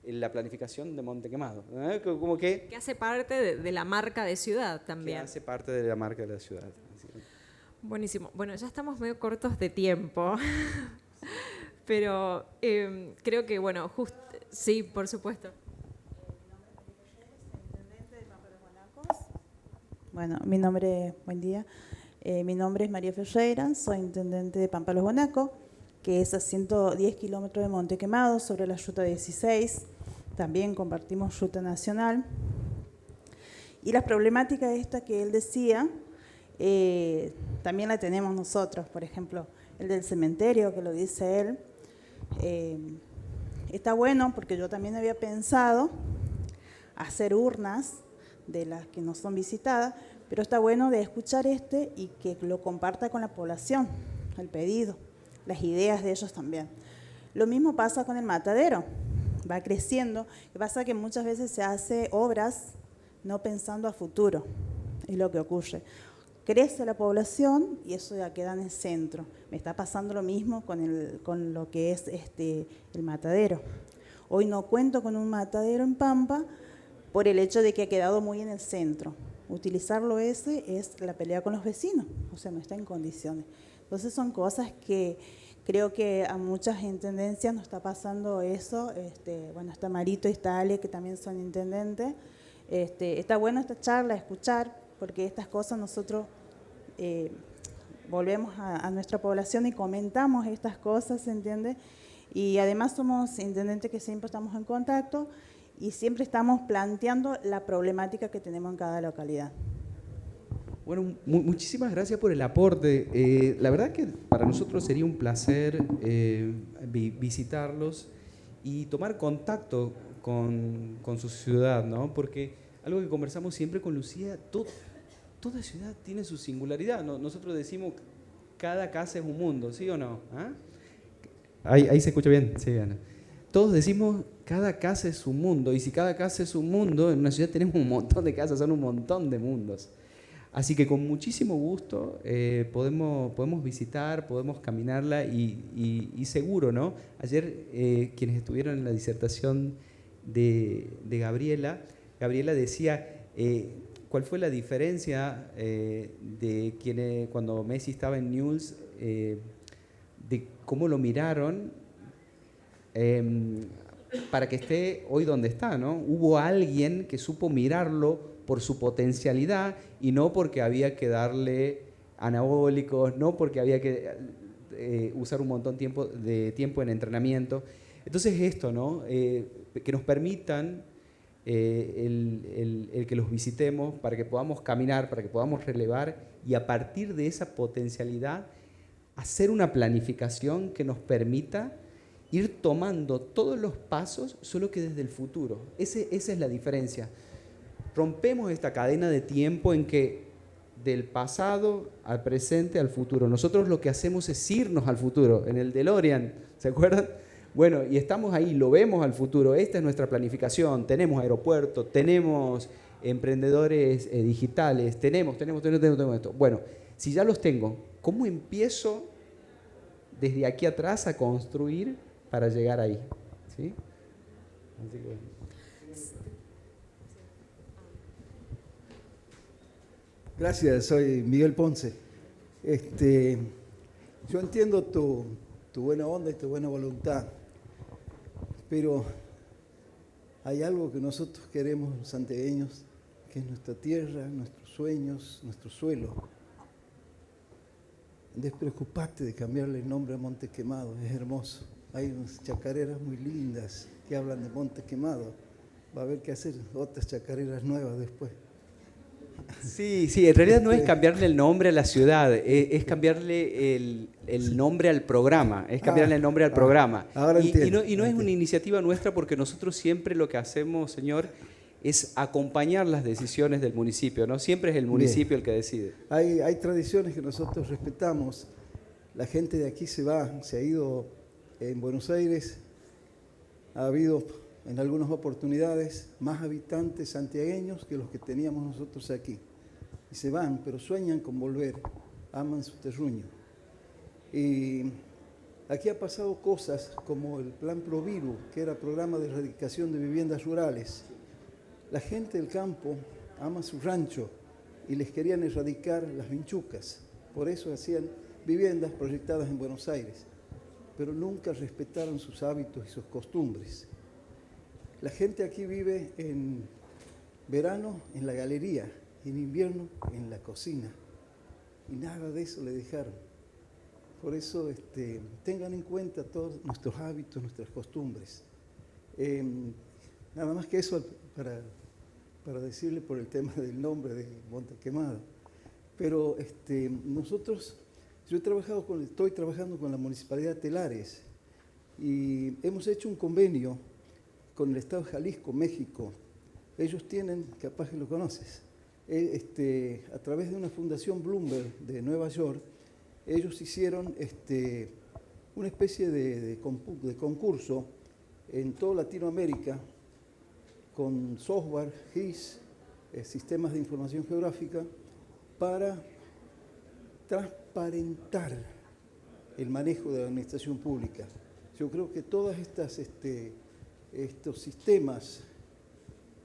la planificación de Monte Quemado. Como que hace parte de la marca de ciudad también. Que hace parte de la marca de la ciudad. Buenísimo. Bueno, ya estamos medio cortos de tiempo, pero creo que, bueno, sí, por supuesto. Bueno, buen día. Mi nombre es María Ferreira, soy intendente de Pampa Los Guanaco, que es a 110 kilómetros de Monte Quemado, sobre la ruta 16. También compartimos ruta nacional. Y la problemática esta que él decía, también la tenemos nosotros. Por ejemplo, el del cementerio, que lo dice él. Está bueno porque yo también había pensado hacer urnas de las que no son visitadas, pero está bueno de escuchar y que lo comparta con la población, el pedido, las ideas de ellos también. Lo mismo pasa con el matadero, va creciendo. Lo que pasa es que muchas veces se hace obras no pensando a futuro, es lo que ocurre. Crece la población y eso ya queda en el centro. Me está pasando lo mismo con lo que es el matadero. Hoy no cuento con un matadero en Pampa, por el hecho de que ha quedado muy en el centro. Utilizarlo es la pelea con los vecinos, o sea, no está en condiciones. Entonces son cosas que creo que a muchas intendencias nos está pasando eso. Bueno, está Marito y está Ale, que también son intendentes. Está bueno esta charla, escuchar, porque estas cosas nosotros volvemos a nuestra población y comentamos estas cosas, ¿se entiende? Y además somos intendentes que siempre estamos en contacto, y siempre estamos planteando la problemática que tenemos en cada localidad. Bueno, muchísimas gracias por el aporte. La verdad que para nosotros sería un placer visitarlos y tomar contacto con su ciudad, ¿no? Porque algo que conversamos siempre con Lucía, toda ciudad tiene su singularidad, ¿no? Nosotros decimos, cada casa es un mundo, ¿sí o no? ¿Ah? Ahí se escucha bien, sí, Ana. Todos decimos, cada casa es un mundo, y si cada casa es un mundo, en una ciudad tenemos un montón de casas, son un montón de mundos. Así que con muchísimo gusto podemos visitar, podemos caminarla y seguro, ¿no? Ayer quienes estuvieron en la disertación de Gabriela decía cuál fue la diferencia de quienes, cuando Messi estaba en Newell's, de cómo lo miraron para que esté hoy donde está, ¿no? Hubo alguien que supo mirarlo por su potencialidad y no porque había que darle anabólicos, no porque había que usar un montón de tiempo en entrenamiento. Entonces esto, ¿no? Que nos permitan el que los visitemos para que podamos caminar, para que podamos relevar y a partir de esa potencialidad hacer una planificación que nos permita ir tomando todos los pasos, solo que desde el futuro. Esa es la diferencia. Rompemos esta cadena de tiempo en que del pasado al presente al futuro. Nosotros lo que hacemos es irnos al futuro, en el DeLorean, ¿se acuerdan? Bueno, y estamos ahí, lo vemos al futuro. Esta es nuestra planificación. Tenemos aeropuertos, tenemos emprendedores digitales, tenemos esto. Bueno, si ya los tengo, ¿cómo empiezo desde aquí atrás a construir para llegar ahí? ¿Sí? Así que, bueno. Gracias, soy Miguel Ponce. Yo entiendo tu buena onda y tu buena voluntad, pero hay algo que nosotros queremos los santiagueños, que es nuestra tierra, nuestros sueños, nuestro suelo. Despreocupate de cambiarle el nombre a Monte Quemado, es hermoso. Hay unas chacareras muy lindas que hablan de Monte Quemado. Va a haber que hacer otras chacareras nuevas después. Sí, en realidad no es cambiarle el nombre a la ciudad, es cambiarle el nombre al programa, programa. Ahora entiendo. Y no es una iniciativa nuestra, porque nosotros siempre lo que hacemos, señor, es acompañar las decisiones del municipio, ¿no? Siempre es el municipio el que decide. Hay tradiciones que nosotros respetamos. La gente de aquí se ha ido en Buenos Aires, ha habido en algunas oportunidades más habitantes santiagueños que los que teníamos nosotros aquí. Y se van, pero sueñan con volver, aman su terruño. Y aquí ha pasado cosas como el Plan Proviru, que era programa de erradicación de viviendas rurales. La gente del campo ama su rancho y les querían erradicar las vinchucas. Por eso hacían viviendas proyectadas en Buenos Aires, pero nunca respetaron sus hábitos y sus costumbres. La gente aquí vive en verano en la galería, en invierno en la cocina, y nada de eso le dejaron. Por eso tengan en cuenta todos nuestros hábitos, nuestras costumbres. Nada más que eso para decirle por el tema del nombre de Monte Quemado. Pero yo estoy trabajando con la Municipalidad de Telares y hemos hecho un convenio con el Estado de Jalisco, México. Ellos tienen, capaz que lo conoces, a través de una fundación Bloomberg de Nueva York, ellos hicieron una especie de concurso en toda Latinoamérica con software, GIS, sistemas de información geográfica, para transparentar el manejo de la administración pública. Yo creo que todas estos sistemas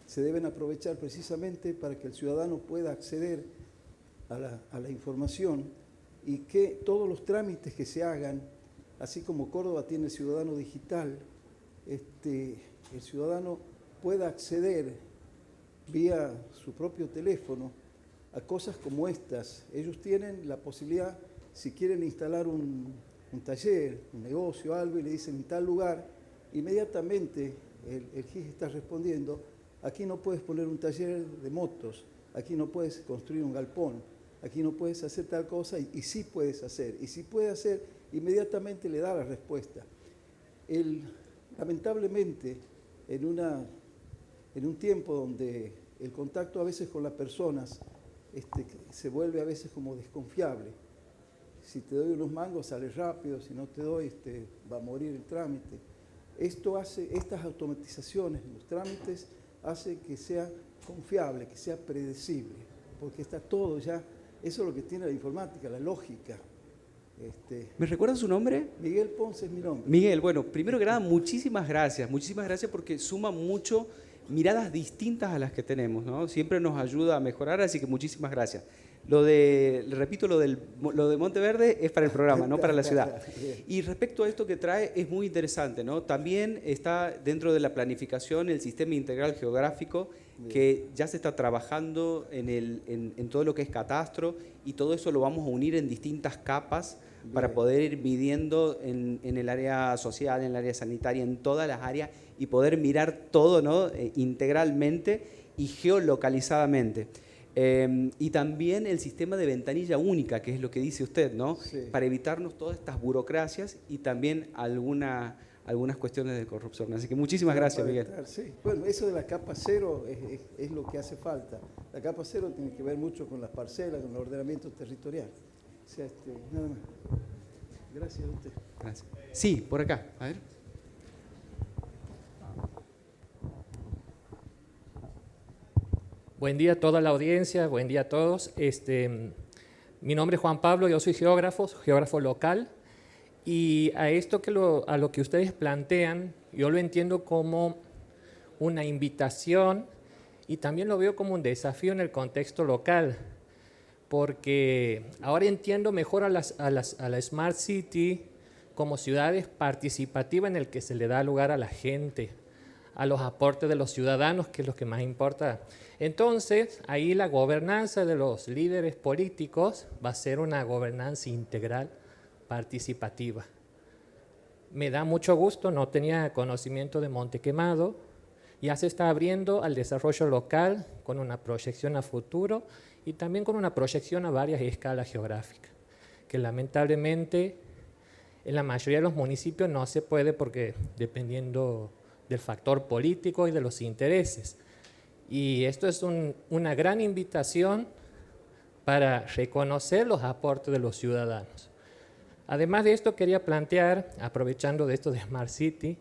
se deben aprovechar precisamente para que el ciudadano pueda acceder a la información y que todos los trámites que se hagan, así como Córdoba tiene el ciudadano digital, el ciudadano pueda acceder vía su propio teléfono a cosas como estas. Ellos tienen la posibilidad, si quieren instalar un taller, un negocio, algo, y le dicen en tal lugar, inmediatamente el GIS está respondiendo: aquí no puedes poner un taller de motos, aquí no puedes construir un galpón, aquí no puedes hacer tal cosa, y sí puedes hacer. Y si puede hacer, inmediatamente le da la respuesta. Lamentablemente, en un tiempo donde el contacto a veces con las personas se vuelve a veces como desconfiable. Si te doy unos mangos sale rápido, si no te doy va a morir el trámite. Estas automatizaciones en los trámites hace que sea confiable, que sea predecible, porque está todo ya, eso es lo que tiene la informática, la lógica. ¿Me recuerda su nombre? Miguel Ponce es mi nombre. Miguel, bueno, primero que nada, muchísimas gracias porque suma mucho miradas distintas a las que tenemos, ¿no? Siempre nos ayuda a mejorar, así que muchísimas gracias. Repito, lo de Monteverde es para el programa, no para la ciudad. Y respecto a esto que trae, es muy interesante, ¿no? También está dentro de la planificación el sistema integral geográfico, que ya se está trabajando en todo lo que es catastro, y todo eso lo vamos a unir en distintas capas para poder ir midiendo en el área social, en el área sanitaria, en todas las áreas, y poder mirar todo, ¿no? Integralmente y geolocalizadamente. Y también el sistema de ventanilla única, que es lo que dice usted, ¿no? Sí. Para evitarnos todas estas burocracias y también algunas cuestiones de corrupción. Así que muchísimas gracias, Miguel. Sí. Bueno, eso de la capa cero es lo que hace falta. La capa cero tiene que ver mucho con las parcelas, con el ordenamiento territorial. O sea, nada más. Gracias a usted. Gracias. Sí, por acá. A ver. Buen día a toda la audiencia, buen día a todos. Mi nombre es Juan Pablo, yo soy geógrafo local, y a lo que ustedes plantean, yo lo entiendo como una invitación y también lo veo como un desafío en el contexto local, porque ahora entiendo mejor a la Smart City como ciudades participativas en el que se le da lugar a la gente, a los aportes de los ciudadanos, que es lo que más importa. Entonces, ahí la gobernanza de los líderes políticos va a ser una gobernanza integral, participativa. Me da mucho gusto, no tenía conocimiento de Montequemado, ya se está abriendo al desarrollo local con una proyección a futuro y también con una proyección a varias escalas geográficas, que lamentablemente en la mayoría de los municipios no se puede porque dependiendo del factor político y de los intereses. Y esto es una gran invitación para reconocer los aportes de los ciudadanos. Además de esto, quería plantear, aprovechando de esto de Smart City,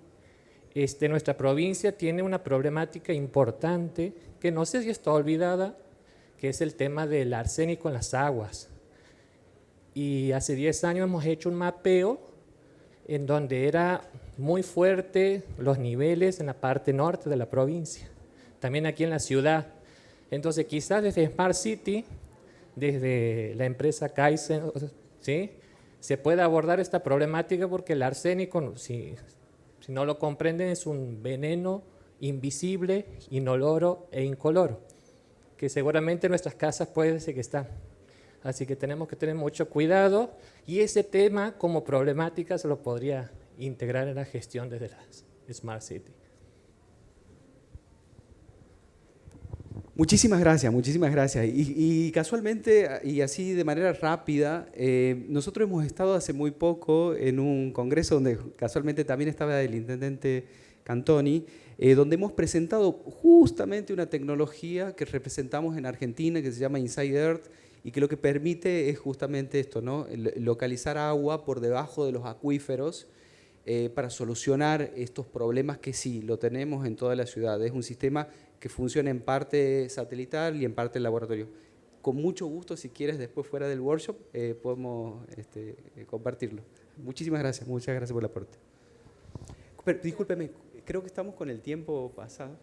nuestra provincia tiene una problemática importante que no sé si está olvidada, que es el tema del arsénico en las aguas. Y hace 10 años hemos hecho un mapeo en donde era muy fuerte los niveles en la parte norte de la provincia, también aquí en la ciudad. Entonces quizás desde Smart City, desde la empresa Kaizen, ¿sí?, se puede abordar esta problemática porque el arsénico, si no lo comprenden, es un veneno invisible, inoloro e incoloro, que seguramente en nuestras casas puede ser que está. Así que tenemos que tener mucho cuidado y ese tema como problemática se lo podría integrar en la gestión desde la Smart City. Muchísimas gracias, muchísimas gracias. Y casualmente, y así de manera rápida, nosotros hemos estado hace muy poco en un congreso donde casualmente también estaba el intendente Cantoni, donde hemos presentado justamente una tecnología que representamos en Argentina que se llama Inside Earth y que lo que permite es justamente esto, ¿no?, localizar agua por debajo de los acuíferos para solucionar estos problemas que sí, lo tenemos en toda la ciudad. Es un sistema que funciona en parte satelital y en parte en laboratorio. Con mucho gusto, si quieres, después fuera del workshop, podemos compartirlo. Muchísimas gracias, muchas gracias por el aporte. Pero, discúlpeme, creo que estamos con el tiempo pasado.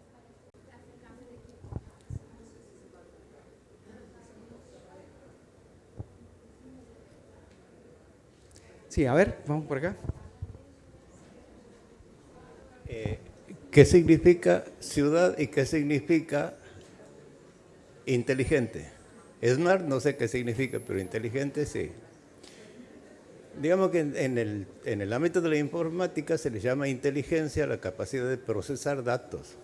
Sí, a ver, vamos por acá. ¿Qué significa ciudad y qué significa inteligente? Smart no sé qué significa, pero inteligente sí. Digamos que en el ámbito de la informática se le llama inteligencia a la capacidad de procesar datos.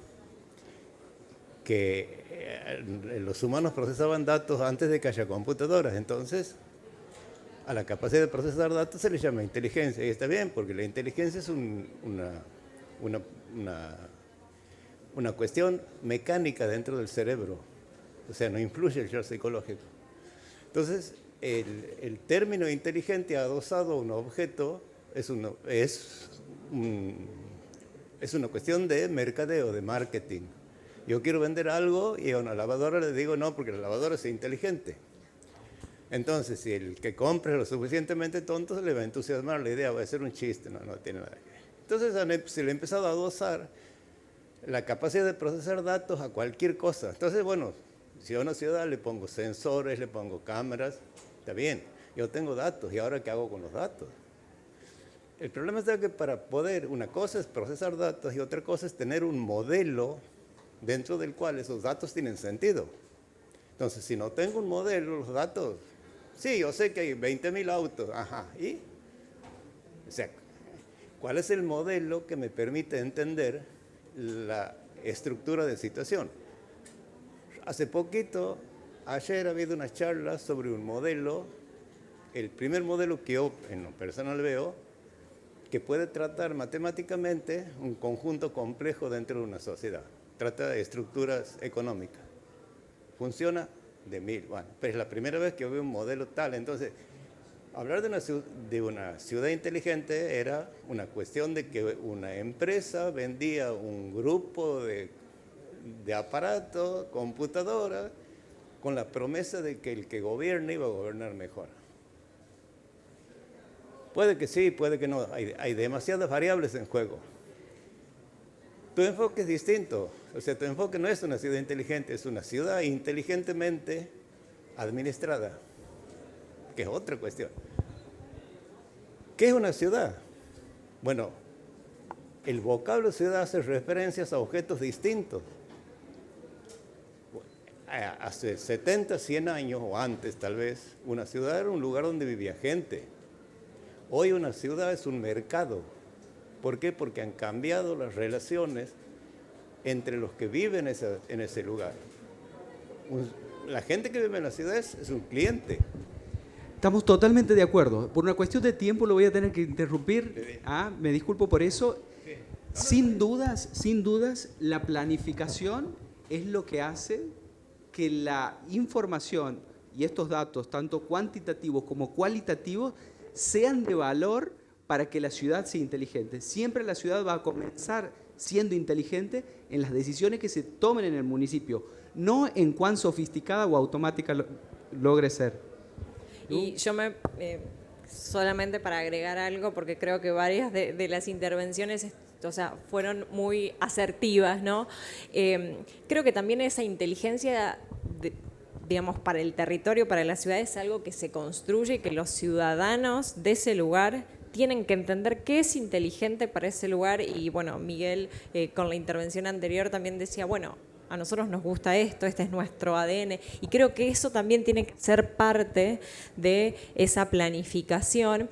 Que los humanos procesaban datos antes de que haya computadoras, entonces a la capacidad de procesar datos se le llama inteligencia. Y está bien, porque la inteligencia es una cuestión mecánica dentro del cerebro, o sea, no influye el yo psicológico. Entonces, el término inteligente adosado a un objeto es una cuestión de mercadeo, de marketing. Yo quiero vender algo y a una lavadora le digo no, porque la lavadora es inteligente. Entonces, si el que compre es lo suficientemente tonto, se le va a entusiasmar la idea, va a ser un chiste, no tiene nada que ver. Entonces se le ha empezado a adosar la capacidad de procesar datos a cualquier cosa. Entonces, bueno, si a una ciudad le pongo sensores, le pongo cámaras, está bien, yo tengo datos, ¿y ahora qué hago con los datos? El problema es que para poder, una cosa es procesar datos y otra cosa es tener un modelo dentro del cual esos datos tienen sentido. Entonces, si no tengo un modelo, los datos, sí, yo sé que hay 20.000 autos, ajá, ¿y? O sea, ¿cuál es el modelo que me permite entender la estructura de situación? Hace poquito ayer ha habido una charla sobre un modelo, el primer modelo que yo en lo personal veo, que puede tratar matemáticamente un conjunto complejo dentro de una sociedad. Trata de estructuras económicas. Funciona de mil. Bueno, pero es la primera vez que veo un modelo tal. Entonces, hablar de una ciudad inteligente era una cuestión de que una empresa vendía un grupo de aparatos, computadoras, con la promesa de que el que gobierne iba a gobernar mejor. Puede que sí, puede que no. Hay demasiadas variables en juego. Tu enfoque es distinto. O sea, tu enfoque no es una ciudad inteligente, es una ciudad inteligentemente administrada, que es otra cuestión. ¿Qué es una ciudad? Bueno, el vocablo ciudad hace referencias a objetos distintos. Hace 70, 100 años o antes tal vez, una ciudad era un lugar donde vivía gente. Hoy una ciudad es un mercado. ¿Por qué? Porque han cambiado las relaciones entre los que viven en ese lugar. La gente que vive en las ciudades es un cliente. Estamos totalmente de acuerdo. Por una cuestión de tiempo lo voy a tener que interrumpir. Me disculpo por eso. Sin dudas, la planificación es lo que hace que la información y estos datos, tanto cuantitativos como cualitativos, sean de valor para que la ciudad sea inteligente. Siempre la ciudad va a comenzar siendo inteligente en las decisiones que se tomen en el municipio, no en cuán sofisticada o automática logre ser. Y yo solamente para agregar algo, porque creo que varias de las intervenciones fueron muy asertivas, ¿no? Creo que también esa inteligencia, digamos, para el territorio, para la ciudad, es algo que se construye y que los ciudadanos de ese lugar tienen que entender qué es inteligente para ese lugar. Y bueno, Miguel con la intervención anterior también decía, bueno, a nosotros nos gusta esto, este es nuestro ADN, y creo que eso también tiene que ser parte de esa planificación.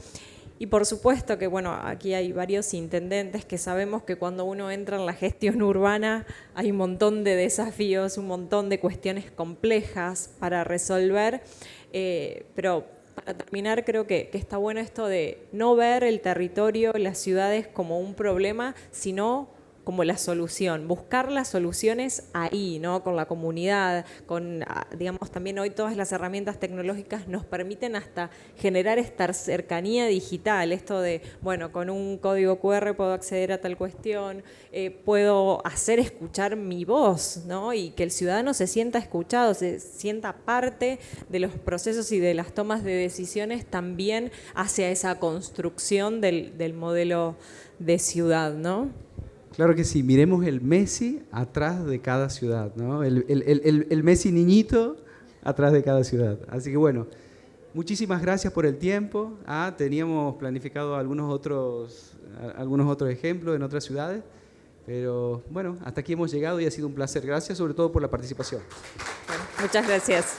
Y por supuesto que, bueno, aquí hay varios intendentes que sabemos que cuando uno entra en la gestión urbana hay un montón de desafíos, un montón de cuestiones complejas para resolver, pero para terminar creo que está bueno esto de no ver el territorio, las ciudades como un problema, sino como la solución, buscar las soluciones ahí, ¿no? Con la comunidad, con, digamos, también hoy todas las herramientas tecnológicas nos permiten hasta generar esta cercanía digital, esto de, bueno, con un código QR puedo acceder a tal cuestión, puedo hacer escuchar mi voz, ¿no? Y que el ciudadano se sienta escuchado, se sienta parte de los procesos y de las tomas de decisiones también hacia esa construcción del modelo de ciudad, ¿no? Claro que sí, miremos el Messi atrás de cada ciudad, ¿no? El Messi niñito atrás de cada ciudad. Así que bueno, muchísimas gracias por el tiempo. Teníamos planificado algunos otros ejemplos en otras ciudades, pero bueno, hasta aquí hemos llegado y ha sido un placer. Gracias sobre todo por la participación. Bueno, muchas gracias.